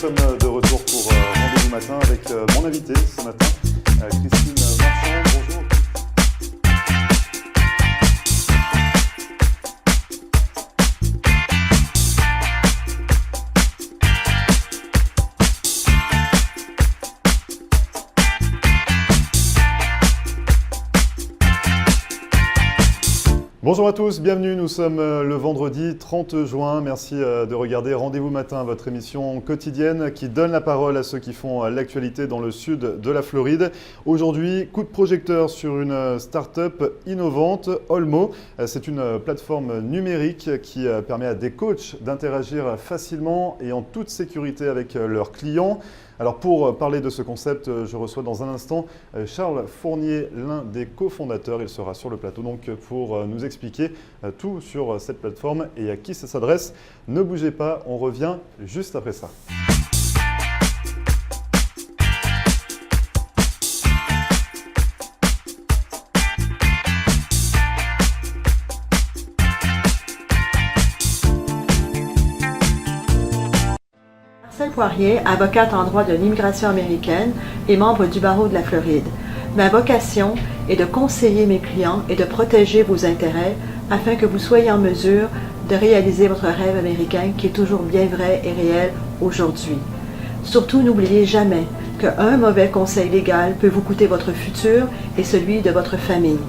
sommes de retour pour Rendez-vous Matin avec mon invité ce matin, Christine Marchand. Bonjour. Bonjour à tous, bienvenue, nous sommes le vendredi 30 juin. Merci de regarder Rendez-vous Matin, votre émission quotidienne qui donne la parole à ceux qui font l'actualité dans le sud de la Floride. Aujourd'hui, coup de projecteur sur une start-up innovante, Olmo. C'est une plateforme numérique qui permet à des coachs d'interagir facilement et en toute sécurité avec leurs clients. Alors pour parler de ce concept, je reçois dans un instant Charles Fournier, l'un des cofondateurs. Il sera sur le plateau donc pour nous expliquer tout sur cette plateforme et à qui ça s'adresse. Ne bougez pas, on revient juste après ça. Marcelle Poirier, avocate en droit de l'immigration américaine et membre du barreau de la Floride. Ma vocation est de conseiller mes clients et de protéger vos intérêts afin que vous soyez en mesure de réaliser votre rêve américain qui est toujours bien vrai et réel aujourd'hui. Surtout, n'oubliez jamais qu'un mauvais conseil légal peut vous coûter votre futur et celui de votre famille.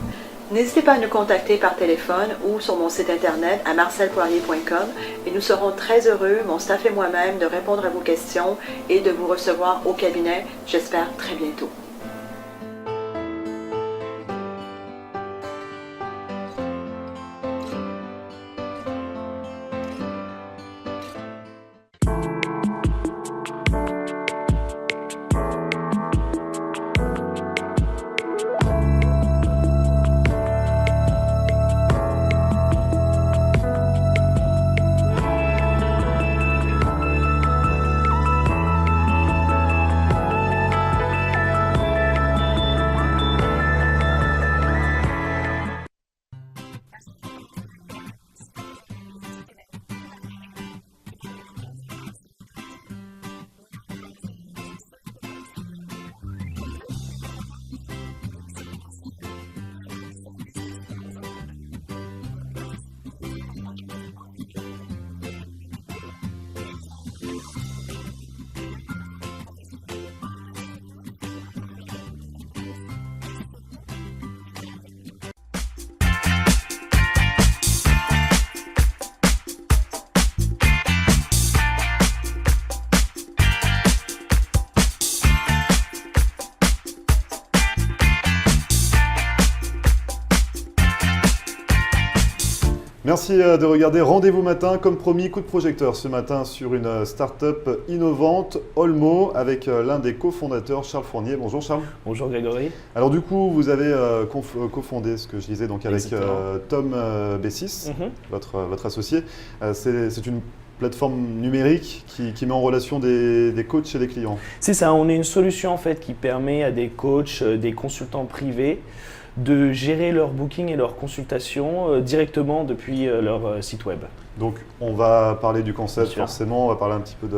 N'hésitez pas à nous contacter par téléphone ou sur mon site internet à marcelpoirier.com et nous serons très heureux, mon staff et moi-même, de répondre à vos questions et de vous recevoir au cabinet, j'espère très bientôt. Merci de regarder Rendez-vous Matin, comme promis, coup de projecteur ce matin sur une start-up innovante, Olmo, avec l'un des cofondateurs, Charles Fournier. Bonjour Charles. Bonjour Grégory. Alors du coup, vous avez cofondé ce que je disais donc avec Tom Bessis, votre associé. C'est une plateforme numérique qui met en relation des coachs et des clients. C'est ça, on est une solution en fait qui permet à des coachs, des consultants privés de gérer leur booking et leur consultation directement depuis leur site web. Donc on va parler du concept forcément, on va parler un petit peu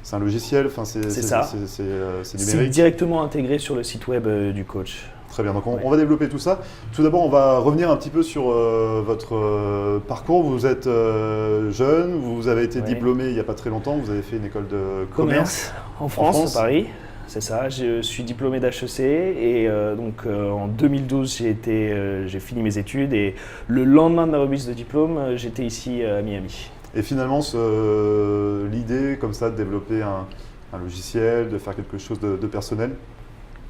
c'est un logiciel, c'est numérique. C'est directement intégré sur le site web du coach. Très bien, donc on va développer tout ça. Tout d'abord, on va revenir un petit peu sur votre parcours. Vous êtes jeune, vous avez été diplômé il n'y a pas très longtemps, vous avez fait une école de commerce en France, à Paris. C'est ça, je suis diplômé d'HEC et donc en 2012 j'ai fini mes études et le lendemain de ma remise de diplôme, j'étais ici à Miami. Et finalement, l'idée comme ça de développer un logiciel, de faire quelque chose de personnel,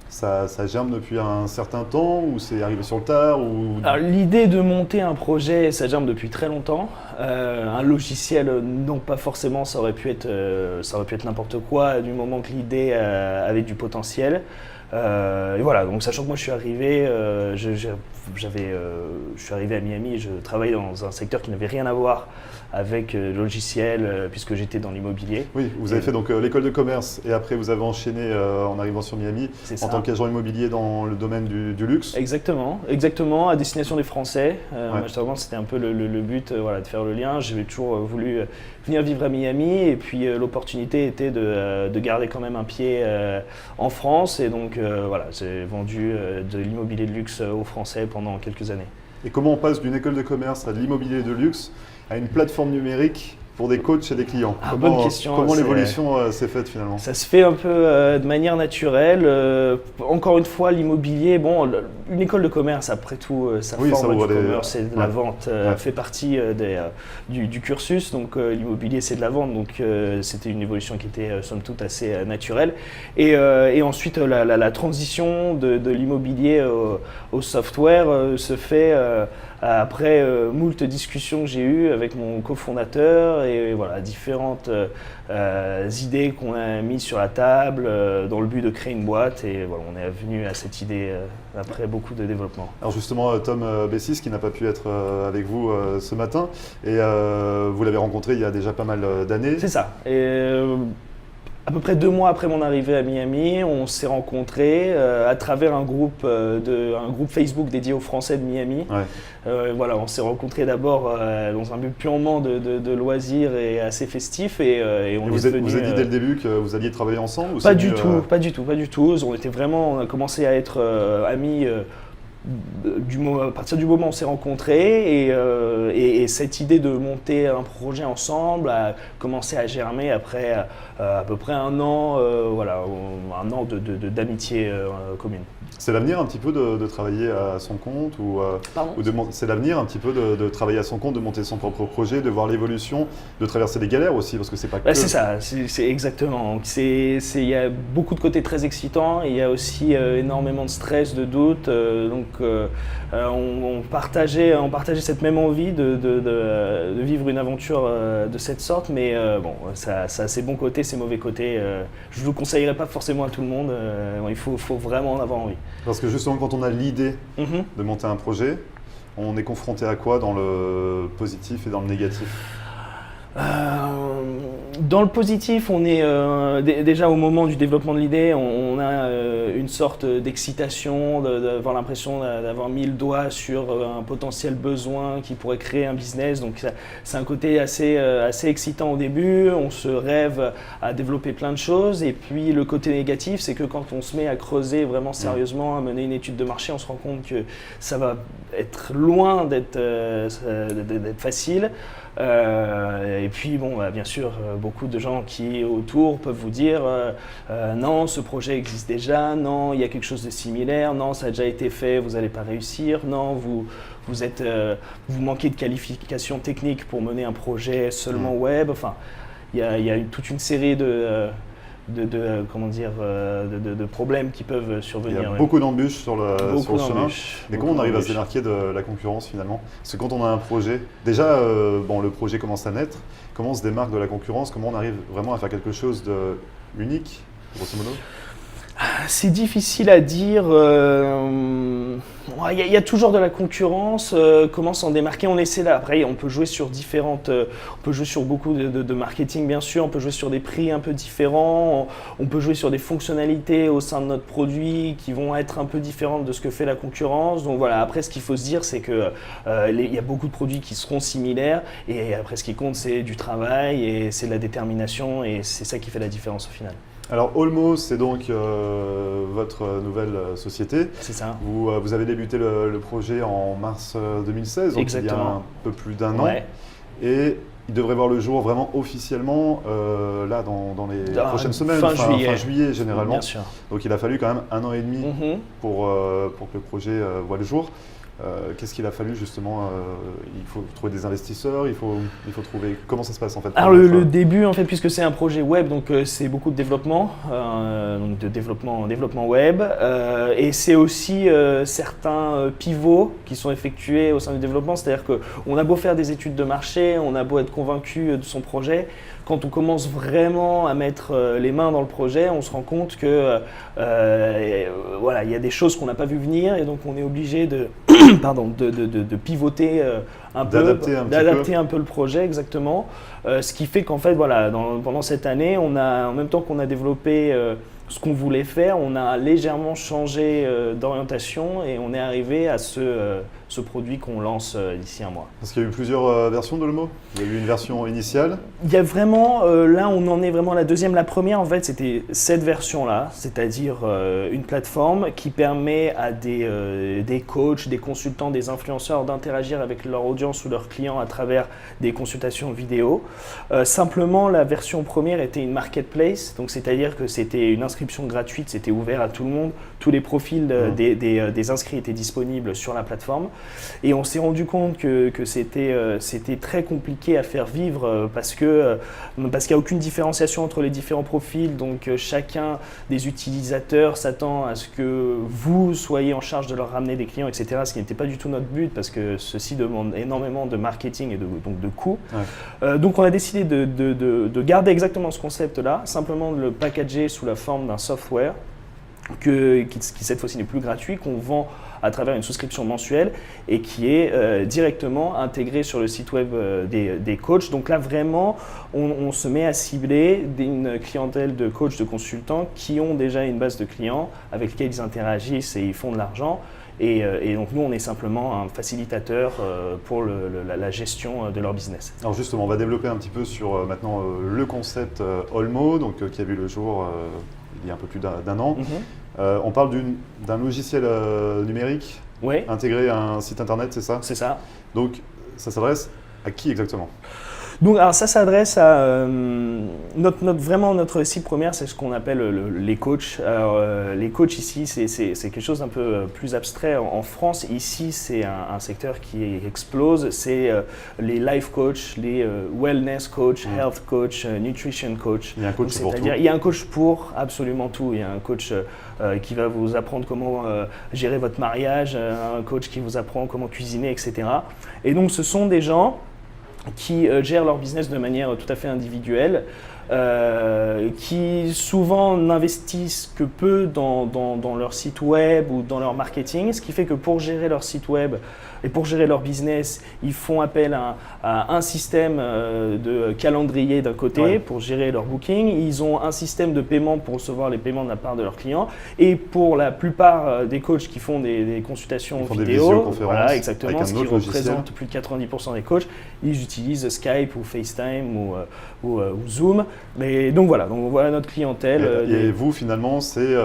ça germe depuis un certain temps ou c'est arrivé sur le tard ou... Alors, l'idée de monter un projet, ça germe depuis très longtemps. Un logiciel, non pas forcément, ça aurait pu être n'importe quoi du moment que l'idée avait du potentiel. Et voilà, donc sachant que moi je suis arrivé, j'ai je suis arrivé à Miami, je travaillais dans un secteur qui n'avait rien à voir avec le logiciel, puisque j'étais dans l'immobilier. Oui, vous avez fait donc l'école de commerce et après vous avez enchaîné en arrivant sur Miami en tant qu'agent immobilier dans le domaine du luxe. Exactement, à destination des Français. Justement, c'était un peu le but de faire le lien. J'avais toujours voulu venir vivre à Miami et puis l'opportunité était de garder quand même un pied en France et donc j'ai vendu de l'immobilier de luxe aux Français pendant quelques années. Et comment on passe d'une école de commerce à de l'immobilier de luxe à une plateforme numérique pour des coachs et des clients? Bonne question. Comment l'évolution s'est faite finalement? Ça se fait un peu de manière naturelle. Encore une fois, l'immobilier, une école de commerce, après tout, ça forme du commerce et de la vente, fait partie du cursus. Donc l'immobilier, c'est de la vente. Donc c'était une évolution qui était somme toute assez naturelle. Et ensuite, la transition de l'immobilier au software se fait après moult discussions que j'ai eues avec mon cofondateur et différentes idées qu'on a mises sur la table dans le but de créer une boîte et on est venu à cette idée après beaucoup de développement. Alors justement, Tom Bessis qui n'a pas pu être avec vous ce matin et vous l'avez rencontré il y a déjà pas mal d'années. C'est ça. À peu près 2 mois après mon arrivée à Miami, on s'est rencontrés à travers un groupe Facebook dédié aux Français de Miami. On s'est rencontrés d'abord dans un but purement de loisirs et assez festif et on est devenu... Vous avez dit dès le début que vous alliez travailler ensemble ou pas du tout. On a commencé à être amis à partir du moment où on s'est rencontrés et cette idée de monter un projet ensemble a commencé à germer après à peu près un an d'amitié commune. C'est l'avenir un petit peu de travailler à son compte c'est l'avenir un petit peu de travailler à son compte, de monter son propre projet, de voir l'évolution, de traverser des galères aussi parce que c'est pas que… C'est ça, c'est exactement. Il y a beaucoup de côtés très excitants et il y a aussi énormément de stress, de doutes. On partageait cette même envie de vivre une aventure de cette sorte, mais ça a ses bons côtés, ses mauvais côtés. Je ne vous conseillerais pas forcément à tout le monde, il faut vraiment en avoir envie. Parce que justement quand on a l'idée de monter un projet, on est confronté à quoi dans le positif et dans le négatif? Dans le positif, on est déjà au moment du développement de l'idée, on a une sorte d'excitation, d'avoir l'impression d'avoir mis le doigt sur un potentiel besoin qui pourrait créer un business. Donc c'est un côté assez excitant au début, on se rêve à développer plein de choses. Et puis le côté négatif, c'est que quand on se met à creuser vraiment sérieusement, à mener une étude de marché, on se rend compte que ça va être loin d'être facile. Et puis bien sûr beaucoup de gens qui autour peuvent vous dire non, ce projet existe déjà, non, il y a quelque chose de similaire, non, ça a déjà été fait, vous n'allez pas réussir, non, vous manquez de qualification technique pour mener un projet seulement web. Enfin, il y a toute une série de problèmes qui peuvent survenir. Il y a beaucoup d'embûches sur le chemin. Mais comment on arrive à se démarquer de la concurrence finalement? Parce que quand on a un projet, déjà le projet commence à naître, comment on se démarque de la concurrence? Comment on arrive vraiment à faire quelque chose d'unique, grosso modo? C'est difficile à dire. Il y a toujours de la concurrence. Comment s'en démarquer? On essaie là. Après, on peut jouer sur beaucoup de marketing, bien sûr. On peut jouer sur des prix un peu différents. On peut jouer sur des fonctionnalités au sein de notre produit qui vont être un peu différentes de ce que fait la concurrence. Donc voilà. Après, ce qu'il faut se dire, c'est que il y a beaucoup de produits qui seront similaires. Et après, ce qui compte, c'est du travail et c'est de la détermination. Et c'est ça qui fait la différence au final. Alors Olmo, c'est donc votre nouvelle société. C'est ça. Vous avez débuté le projet en mars 2016, donc exactement. Il y a un peu plus d'un an. Et il devrait voir le jour vraiment officiellement là dans les prochaines semaines, fin juillet généralement. Bien sûr. Donc il a fallu quand même 1 an et demi pour que le projet voit le jour. Qu'est-ce qu'il a fallu justement il faut trouver des investisseurs, il faut trouver… Comment ça se passe en fait? Alors le début en fait, puisque c'est un projet web, donc c'est beaucoup de développement, développement web, et c'est aussi certains pivots qui sont effectués au sein du développement, c'est-à-dire qu'on a beau faire des études de marché, on a beau être convaincu de son projet, quand on commence vraiment à mettre les mains dans le projet, on se rend compte que il y a des choses qu'on n'a pas vu venir et donc on est obligé de de pivoter un peu, d'adapter un peu le projet exactement. Ce qui fait qu'en fait, voilà, pendant cette année, en même temps qu'on a développé ce qu'on voulait faire, on a légèrement changé d'orientation et on est arrivé à ce produit qu'on lance d'ici un mois. Parce qu'il y a eu plusieurs versions de Olmo. Il y a eu une version initiale. Il y a vraiment, là on en est vraiment à la deuxième. La première en fait c'était cette version-là, c'est-à-dire une plateforme qui permet à des coachs, des consultants, des influenceurs d'interagir avec leur audience ou leurs clients à travers des consultations vidéo. Simplement la version première était une marketplace, donc c'est-à-dire que c'était une inscription gratuite, c'était ouvert à tout le monde, tous les profils des inscrits étaient disponibles sur la plateforme. Et on s'est rendu compte que c'était très compliqué à faire vivre parce qu'il n'y a aucune différenciation entre les différents profils. Donc chacun des utilisateurs s'attend à ce que vous soyez en charge de leur ramener des clients, etc. Ce qui n'était pas du tout notre but parce que ceci demande énormément de marketing et donc de coûts. Ouais. Donc on a décidé de garder exactement ce concept-là, simplement de le packager sous la forme d'un software qui cette fois-ci n'est plus gratuit, qu'on vend à travers une souscription mensuelle et qui est directement intégré sur le site web des coachs. Donc là vraiment, on se met à cibler une clientèle de coachs, de consultants qui ont déjà une base de clients avec lesquels ils interagissent et ils font de l'argent. Et donc nous, on est simplement un facilitateur pour la gestion de leur business. Alors justement, on va développer un petit peu sur maintenant le concept Olmo, donc, qui a vu le jour il y a un peu plus d'un an. On parle d'un logiciel numérique intégré à un site internet, c'est ça? C'est ça. Donc ça s'adresse à qui exactement? Donc, alors ça s'adresse à vraiment notre cible première, c'est ce qu'on appelle les coachs. Alors, les coachs ici, c'est quelque chose d'un peu plus abstrait. En France, ici, c'est un secteur qui explose. C'est les life coachs, les wellness coach, health coach, nutrition coach. Il y a un coach pour tout. Il y a un coach pour absolument tout. Il y a un coach qui va vous apprendre comment gérer votre mariage, un coach qui vous apprend comment cuisiner, etc. Et donc, ce sont des gens qui gèrent leur business de manière tout à fait individuelle, qui souvent n'investissent que peu dans leur site web ou dans leur marketing, ce qui fait que pour gérer leur site web et pour gérer leur business, ils font appel à un système de calendrier d'un côté pour gérer leur booking, ils ont un système de paiement pour recevoir les paiements de la part de leurs clients, et pour la plupart des coachs qui font des consultations vidéo, voilà, exactement, ce qui représente plus de 90% des coachs, ils utilisent Skype ou FaceTime ou Zoom. Mais donc voilà notre clientèle. Et vous finalement c'est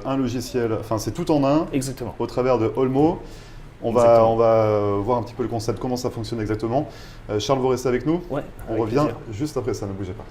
un logiciel, enfin c'est tout en un. Exactement. Au travers de Olmo. On va voir un petit peu le concept, comment ça fonctionne exactement. Charles, vous restez avec nous? Ouais. On revient juste après ça, ne bougez pas.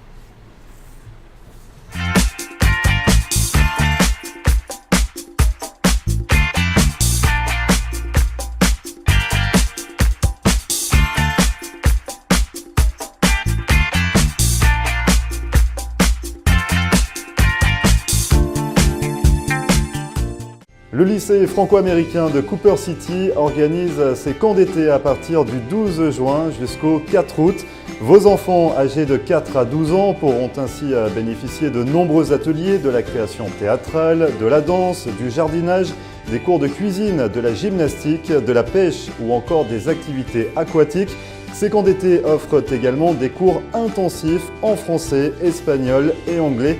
Le lycée franco-américain de Cooper City organise ses camps d'été à partir du 12 juin jusqu'au 4 août. Vos enfants âgés de 4 à 12 ans pourront ainsi bénéficier de nombreux ateliers, de la création théâtrale, de la danse, du jardinage, des cours de cuisine, de la gymnastique, de la pêche ou encore des activités aquatiques. Ces camps d'été offrent également des cours intensifs en français, espagnol et anglais,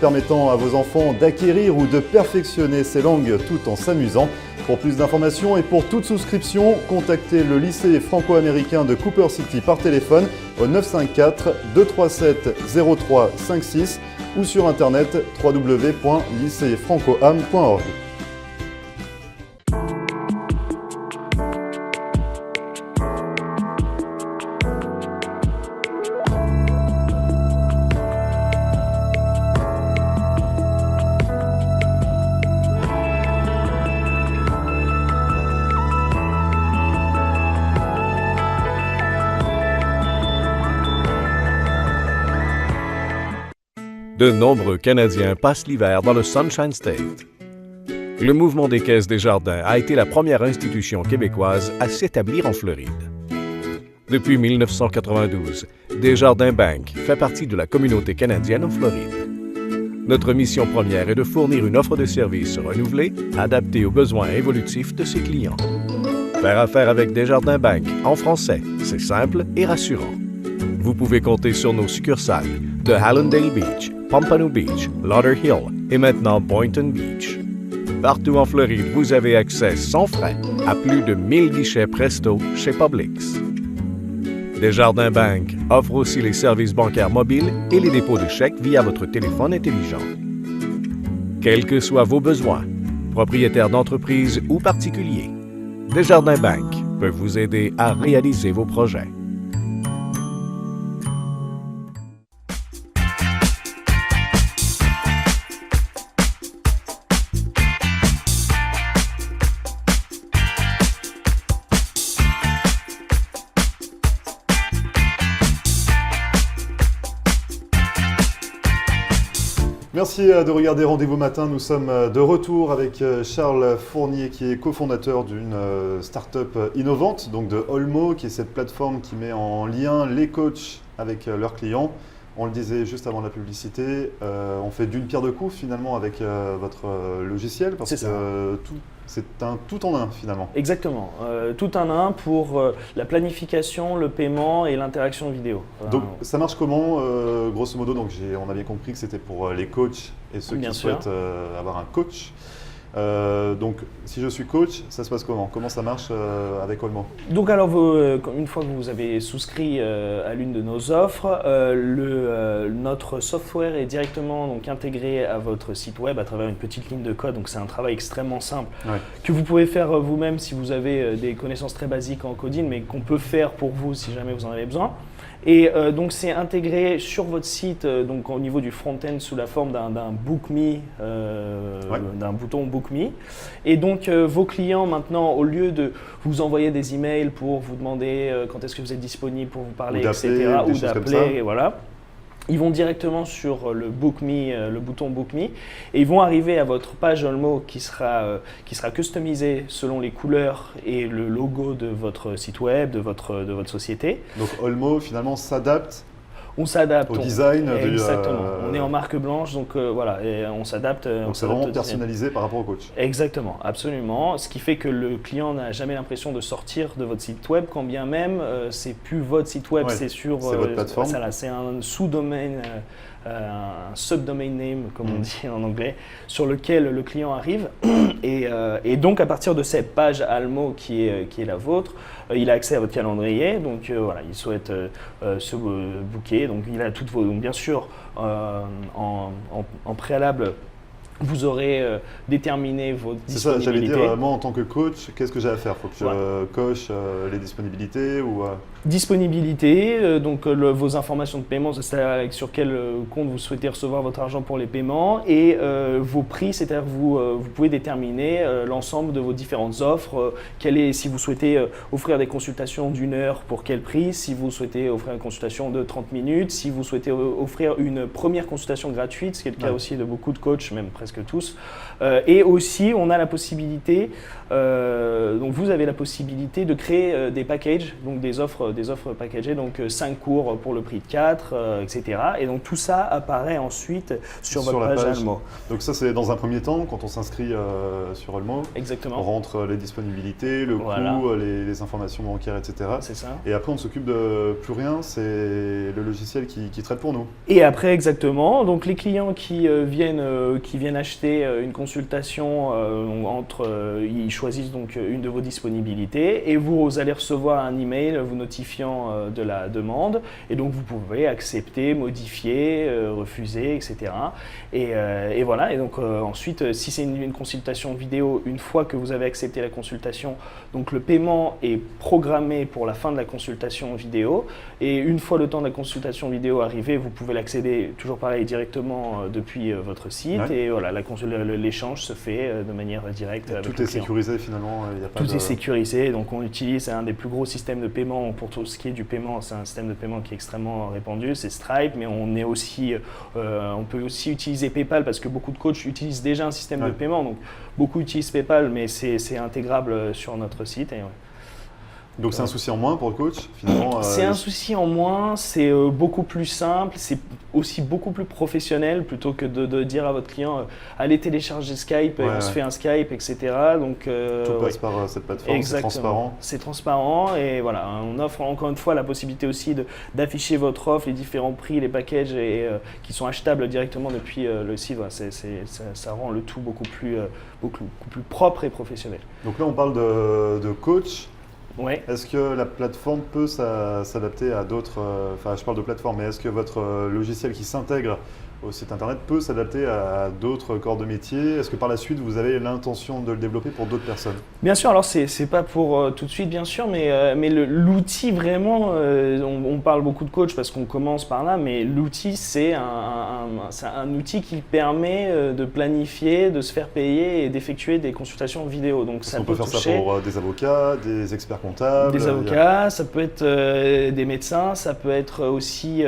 permettant à vos enfants d'acquérir ou de perfectionner ces langues tout en s'amusant. Pour plus d'informations et pour toute souscription, contactez le lycée franco-américain de Cooper City par téléphone au 954 237 0356 ou sur internet www.lycéefrancoam.org. De nombreux Canadiens passent l'hiver dans le Sunshine State. Le mouvement des Caisses des Jardins a été la première institution québécoise à s'établir en Floride. Depuis 1992, Desjardins Bank fait partie de la communauté canadienne en Floride. Notre mission première est de fournir une offre de services renouvelée, adaptée aux besoins évolutifs de ses clients. Faire affaire avec Desjardins Bank en français, c'est simple et rassurant. Vous pouvez compter sur nos succursales de Hallandale Beach, Pompano Beach, Lauderhill et maintenant Boynton Beach. Partout en Floride, vous avez accès sans frais à plus de 1000 guichets Presto chez Publix. Desjardins Bank offre aussi les services bancaires mobiles et les dépôts de chèques via votre téléphone intelligent. Quels que soient vos besoins, propriétaires d'entreprise ou particuliers, Desjardins Bank peut vous aider à réaliser vos projets. Merci de regarder Rendez-vous Matin. Nous sommes de retour avec Charles Fournier qui est cofondateur d'une start-up innovante, donc de Olmo, qui est cette plateforme qui met en lien les coachs avec leurs clients. On le disait juste avant la publicité, on fait d'une pierre deux coups finalement avec votre logiciel parce que c'est un tout en un finalement. Exactement, tout en un pour la planification, le paiement et l'interaction vidéo. Donc ça marche comment grosso modo? Donc on a bien compris que c'était pour les coachs et ceux qui souhaitent avoir un coach. Donc si je suis coach, ça se passe comment? Comment ça marche avec Olmo? Donc alors une fois que vous avez souscrit à l'une de nos offres, notre software est directement donc intégré à votre site web à travers une petite ligne de code. Donc c'est un travail extrêmement simple que vous pouvez faire vous-même si vous avez des connaissances très basiques en coding, mais qu'on peut faire pour vous si jamais vous en avez besoin. Et donc c'est intégré sur votre site, donc au niveau du front-end sous la forme d'un Book Me, d'un bouton Book Me. Et donc vos clients maintenant, au lieu de vous envoyer des emails pour vous demander quand est-ce que vous êtes disponible pour vous parler, etc., ou d'appeler, voilà. Ils vont directement sur le Book Me, le bouton Book Me, et ils vont arriver à votre page Olmo qui sera customisée selon les couleurs et le logo de votre site web, de votre société. Donc Olmo finalement s'adapte. On s'adapte au design. Exactement. On est en marque blanche, donc voilà, et on s'adapte. Donc c'est vraiment personnalisé par rapport au coach. Exactement, absolument. Ce qui fait que le client n'a jamais l'impression de sortir de votre site web, quand bien même c'est plus votre site web, c'est sur votre plateforme. C'est un sous-domaine, un subdomain name comme on dit en anglais, sur lequel le client arrive. Et donc à partir de cette page Almo qui est la vôtre, il a accès à votre calendrier, donc voilà, il souhaite se booker, donc il a toutes vos, donc bien sûr en préalable vous aurez déterminé vos disponibilités. C'est ça, j'allais dire, moi en tant que coach, qu'est-ce que j'ai à faire? Il faut que je coche les disponibilités ou… Disponibilité, donc vos informations de paiement, c'est-à-dire sur quel compte vous souhaitez recevoir votre argent pour les paiements, et vos prix, c'est-à-dire vous pouvez déterminer l'ensemble de vos différentes offres, si vous souhaitez offrir des consultations d'1 heure, pour quel prix, si vous souhaitez offrir une consultation de 30 minutes, si vous souhaitez offrir une première consultation gratuite, ce qui est le cas aussi de beaucoup de coachs, même presque tous. Et aussi, on a la possibilité, donc vous avez la possibilité de créer des packages, donc des offres packagées, donc 5 cours pour le prix de 4, etc. Et donc tout ça apparaît ensuite sur votre page Olmo. Donc ça, c'est dans un premier temps, quand on s'inscrit sur Olmo. Exactement. On rentre les disponibilités, le coût, les informations bancaires, etc. C'est ça. Et après, on ne s'occupe de plus rien, c'est le logiciel qui traite pour nous. Et après, exactement, donc les clients qui viennent acheter une consultation, ils choisissent donc une de vos disponibilités et vous allez recevoir un email vous notifiant de la demande, et donc vous pouvez accepter, modifier, refuser, etc. Et voilà, et donc ensuite, si c'est une consultation vidéo, une fois que vous avez accepté la consultation, donc le paiement est programmé pour la fin de la consultation vidéo, et une fois le temps de la consultation vidéo arrivé, vous pouvez l'accéder, toujours pareil, directement depuis votre site, et voilà, l'échange se fait de manière directe avec le client. Tout est sécurisé finalement, il n'y a pas Tout est sécurisé, donc on utilise un des plus gros systèmes de paiement pour tout ce qui est du paiement. C'est un système de paiement qui est extrêmement répandu, c'est Stripe, mais on peut aussi utiliser PayPal parce que beaucoup de coachs utilisent déjà un système de paiement, donc beaucoup utilisent PayPal, mais c'est intégrable sur notre site. Donc c'est un souci en moins pour le coach finalement. C'est un souci en moins, c'est beaucoup plus simple, c'est aussi beaucoup plus professionnel plutôt que de dire à votre client allez télécharger Skype et on se fait un Skype, etc. Donc, tout passe par cette plateforme, c'est transparent. C'est transparent et voilà, on offre encore une fois la possibilité aussi d'afficher votre offre, les différents prix, les packages qui sont achetables directement depuis le site. Voilà, ça rend le tout beaucoup plus propre et professionnel. Donc là on parle de coach. Ouais. Est-ce que la plateforme peut s'adapter à d'autres, enfin je parle de plateforme, mais est-ce que votre logiciel qui s'intègre au site internet peut s'adapter à d'autres corps de métier? Est-ce que par la suite vous avez l'intention de le développer pour d'autres personnes? Bien sûr, alors c'est pas pour tout de suite bien sûr, mais l'outil vraiment, on parle beaucoup de coach parce qu'on commence par là, mais l'outil c'est un outil qui permet de planifier, de se faire payer et d'effectuer des consultations vidéo. Donc ça on peut faire ça pour des avocats, des experts comptables. Des avocats, ça peut être des médecins, ça peut être aussi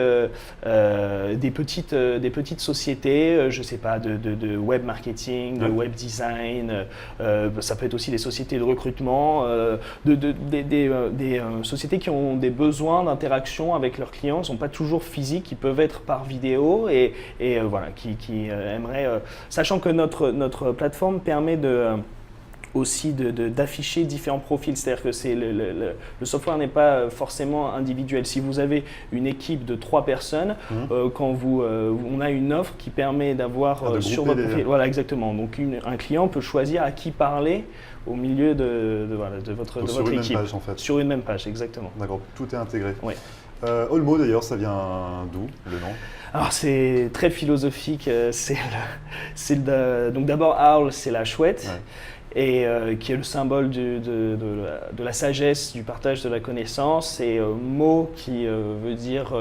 des petites sociétés, je ne sais pas, de web marketing, de web design, ça peut être aussi des sociétés de recrutement, des sociétés qui ont des besoins d'interaction avec leurs clients, ils ne sont pas toujours physiques, ils peuvent être par vidéo et voilà, qui aimeraient, sachant que notre plateforme permet aussi d'afficher différents profils, c'est-à-dire que le software n'est pas forcément individuel. Si vous avez une équipe de 3 personnes, quand on a une offre qui permet d'avoir sur votre profil, voilà exactement. Donc un client peut choisir à qui parler au milieu de votre équipe. Sur une même page en fait. Sur une même page, exactement. D'accord, tout est intégré. Oui. Olmo d'ailleurs, ça vient d'où le nom? Alors c'est très philosophique. Donc d'abord Owl, c'est la chouette. Ouais. Et qui est le symbole de la sagesse, du partage de la connaissance, et Mo qui veut dire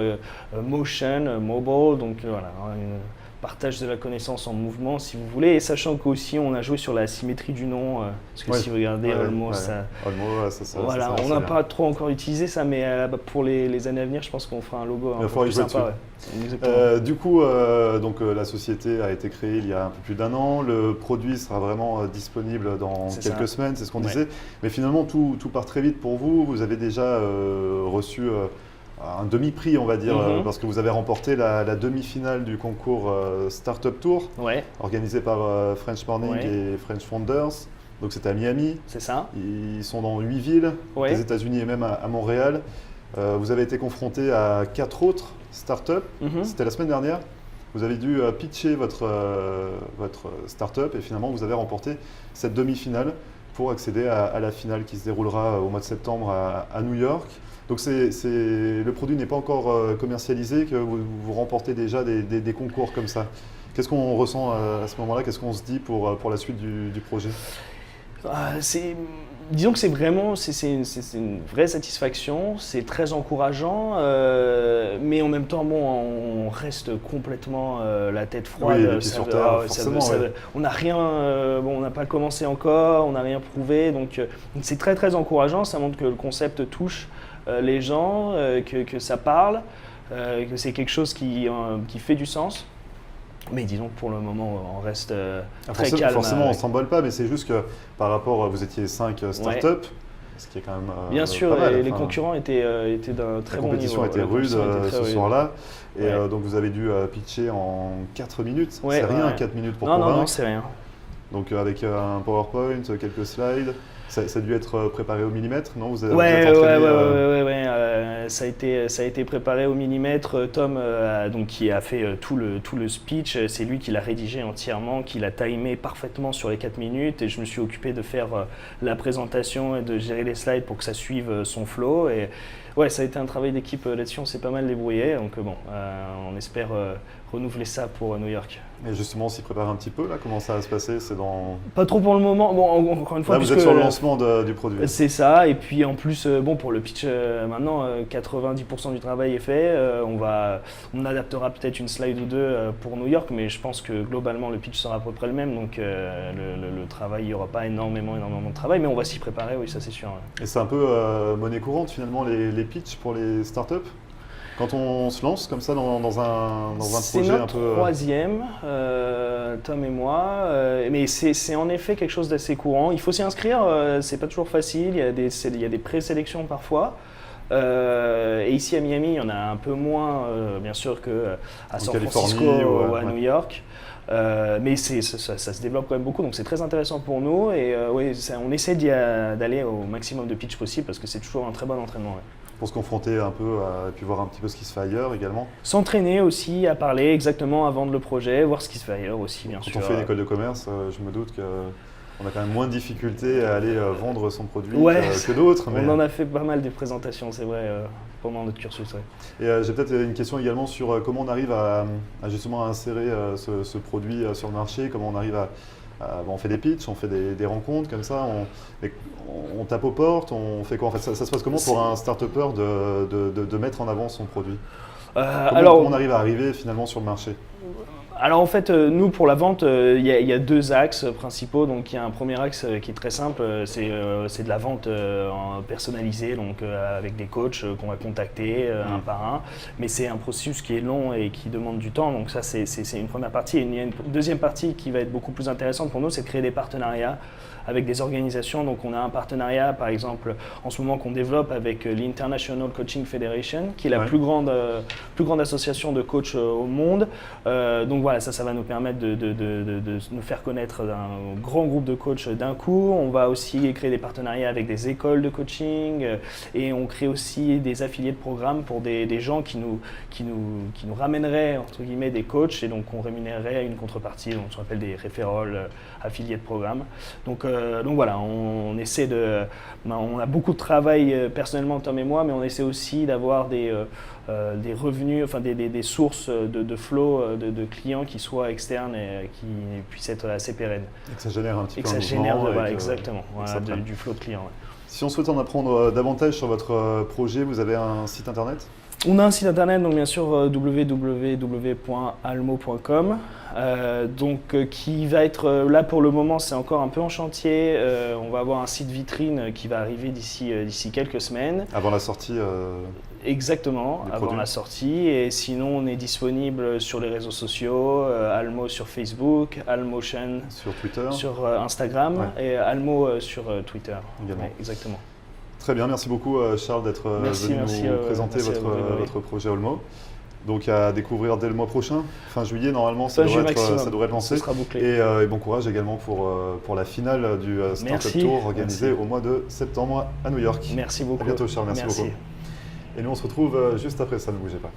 motion, mobile, donc voilà, partage de la connaissance en mouvement si vous voulez, et sachant qu'aussi on a joué sur la symétrie du nom, parce que si vous regardez Olmo, voilà, on n'a pas trop encore utilisé ça, mais pour les années à venir, je pense qu'on fera un logo un peu plus sympa. Du coup, donc, la société a été créée il y a un peu plus d'1 an. Le produit sera vraiment disponible dans quelques semaines, c'est ce qu'on disait. Mais finalement, tout part très vite pour vous. Vous avez déjà reçu un demi-prix, on va dire, parce que vous avez remporté la demi-finale du concours Startup Tour, organisé par French Morning et French Founders. Donc c'était à Miami. C'est ça. Ils sont dans 8 villes, des États-Unis et même à Montréal. Vous avez été confronté à 4 autres startups. C'était la semaine dernière. Vous avez dû pitcher votre startup et finalement vous avez remporté cette demi-finale pour accéder à la finale qui se déroulera au mois de septembre à New York. Donc le produit n'est pas encore commercialisé, que vous remportez déjà des concours comme ça. Qu'est-ce qu'on ressent à ce moment-là? Qu'est-ce qu'on se dit pour la suite du projet? Disons que c'est une vraie satisfaction, c'est très encourageant, mais en même temps, on reste complètement la tête froide. Oui, et puis sur terre, forcément. On n'a rien, on n'a pas commencé encore, on n'a rien prouvé, donc c'est très très encourageant. Ça montre que le concept touche les gens, que ça parle, que c'est quelque chose qui fait du sens. Mais disons que pour le moment, on reste très calme. Forcément, on ne s'emballe pas, mais c'est juste que par rapport, vous étiez 5 startups, ce qui est quand même bien sûr, pas mal. Les concurrents étaient d'un très bon niveau. La compétition était rude ce soir-là, et donc vous avez dû pitcher en 4 minutes. C'est rien, 4 minutes pour convaincre. Non, c'est rien. Donc avec un PowerPoint, quelques slides. Ça a dû être préparé au millimètre, non? Vous êtes entraîné, ça a été préparé au millimètre. Tom, donc, qui a fait tout le speech, c'est lui qui l'a rédigé entièrement, qui l'a timé parfaitement sur les 4 minutes. Et je me suis occupé de faire la présentation et de gérer les slides pour que ça suive son flow. Et ouais, ça a été un travail d'équipe là-dessus, on s'est pas mal débrouillé. Donc on espère renouveler ça pour New York. Et justement, on s'y prépare un petit peu là, comment ça va se passer? C'est dans... Pas trop pour le moment, bon encore une fois. Là vous êtes sur le lancement du produit. C'est ça, et puis en plus, pour le pitch maintenant, 90% du travail est fait. On adaptera peut-être une slide ou deux pour New York, mais je pense que globalement le pitch sera à peu près le même, donc le travail, il n'y aura pas énormément de travail, mais on va s'y préparer, oui, ça c'est sûr. Et c'est un peu monnaie courante finalement les pitchs pour les startups? Quand on se lance comme ça dans un projet un peu… C'est notre troisième, Tom et moi, mais c'est en effet quelque chose d'assez courant. Il faut s'y inscrire, c'est pas toujours facile, il y a des présélections parfois. Et ici à Miami, il y en a un peu moins, bien sûr, qu'à San Francisco ou à New York. Mais ça se développe quand même beaucoup, donc c'est très intéressant pour nous. Et on essaie d'aller au maximum de pitch possible parce que c'est toujours un très bon entraînement. Ouais. Pour se confronter un peu et puis voir un petit peu ce qui se fait ailleurs également. S'entraîner aussi à parler exactement avant le projet, voir ce qui se fait ailleurs aussi, bien sûr. Quand on fait une école de commerce, je me doute qu'on a quand même moins de difficultés à aller vendre son produit que d'autres. On en a fait pas mal de présentations, c'est vrai, pendant notre cursus. Ouais. Et j'ai peut-être une question également sur comment on arrive à justement insérer ce produit sur le marché, comment on arrive on fait des pitchs, on fait des rencontres comme ça, on tape aux portes, on fait quoi en fait, ça se passe comment pour un start-upper de mettre en avant son produit comment on arrive finalement sur le marché? Alors en fait, nous pour la vente, il y a deux axes principaux. Donc il y a un premier axe qui est très simple, c'est de la vente personnalisée, donc avec des coachs qu'on va contacter un par un. Mais c'est un processus qui est long et qui demande du temps. Donc ça c'est une première partie. Et il y a une deuxième partie qui va être beaucoup plus intéressante pour nous, c'est de créer des partenariats avec des organisations. Donc on a un partenariat par exemple en ce moment qu'on développe avec l'International Coaching Federation, qui est la plus grande association de coachs au monde. Donc voilà, ça va nous permettre de nous faire connaître d'un grand groupe de coachs d'un coup. On va aussi créer des partenariats avec des écoles de coaching et on crée aussi des affiliés de programmes pour des gens qui nous ramèneraient entre guillemets des coachs et donc on rémunérerait une contrepartie, donc ce qu'on appelle des referrals affiliés de programmes. Donc voilà, on essaie on a beaucoup de travail personnellement Tom et moi, mais on essaie aussi d'avoir des revenus, enfin des sources de flow de clients qui soient externes et qui puissent être assez pérennes. Et que ça génère un petit peu un mouvement. Exactement, du flow de clients. Ouais. Si on souhaite en apprendre davantage sur votre projet, vous avez un site internet ? On a un site internet, donc bien sûr www.almo.com, qui va être là pour le moment, c'est encore un peu en chantier. On va avoir un site vitrine qui va arriver d'ici quelques semaines. Avant la sortie Exactement, avant la sortie. Et sinon, on est disponible sur les réseaux sociaux, Almo sur Facebook, Almotion sur Twitter, sur Instagram et Almo sur Twitter. Également. Ouais, exactement. Très bien, merci beaucoup Charles d'être venu nous présenter votre projet Olmo. Donc à découvrir dès le mois prochain, fin juillet normalement, ça devrait être lancé. Ça sera bouclé. Et bon courage également pour la finale du Startup Tour organisée au mois de septembre à New York. Merci beaucoup. À bientôt Charles, merci beaucoup. Et nous on se retrouve juste après ça, ne bougez pas.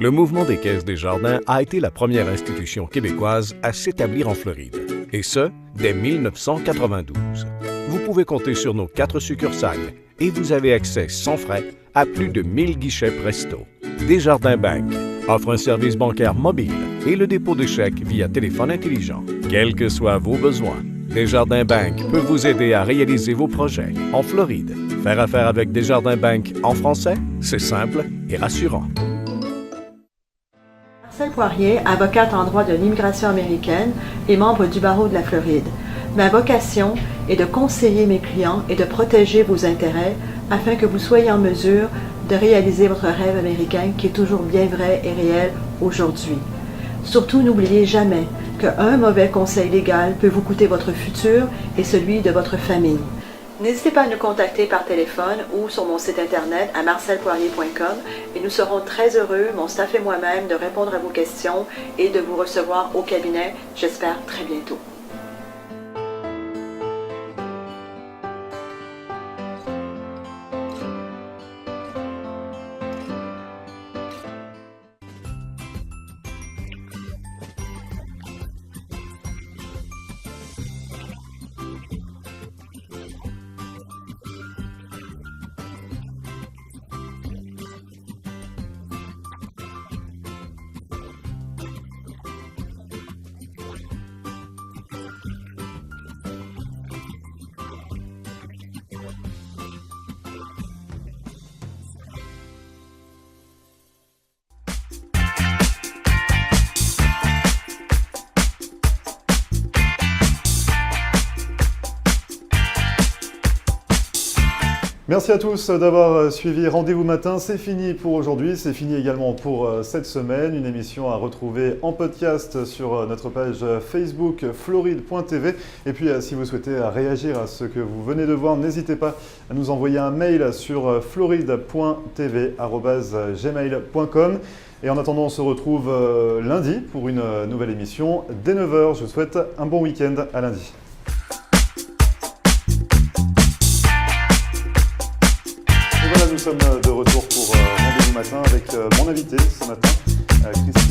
Le mouvement des Caisses Desjardins a été la première institution québécoise à s'établir en Floride, et ce, dès 1992. Vous pouvez compter sur nos 4 succursales et vous avez accès sans frais à plus de 1000 guichets Presto. Desjardins Bank offre un service bancaire mobile et le dépôt de chèques via téléphone intelligent. Quels que soient vos besoins, Desjardins Bank peut vous aider à réaliser vos projets en Floride. Faire affaire avec Desjardins Bank en français, c'est simple et rassurant. Marcel Poirier, avocate en droit de l'immigration américaine et membre du barreau de la Floride. Ma vocation est de conseiller mes clients et de protéger vos intérêts afin que vous soyez en mesure de réaliser votre rêve américain qui est toujours bien vrai et réel aujourd'hui. Surtout, n'oubliez jamais qu'un mauvais conseil légal peut vous coûter votre futur et celui de votre famille. N'hésitez pas à nous contacter par téléphone ou sur mon site internet à marcelpoirier.com et nous serons très heureux, mon staff et moi-même, de répondre à vos questions et de vous recevoir au cabinet, j'espère très bientôt. Merci à tous d'avoir suivi Rendez-vous Matin. C'est fini pour aujourd'hui, c'est fini également pour cette semaine. Une émission à retrouver en podcast sur notre page Facebook floride.tv. Et puis si vous souhaitez réagir à ce que vous venez de voir, n'hésitez pas à nous envoyer un mail sur floride.tv@gmail.com. Et en attendant, on se retrouve lundi pour une nouvelle émission dès 9h. Je vous souhaite un bon week-end. À lundi. Nous sommes de retour pour Rendez-vous Matin avec mon invité ce matin, Christine.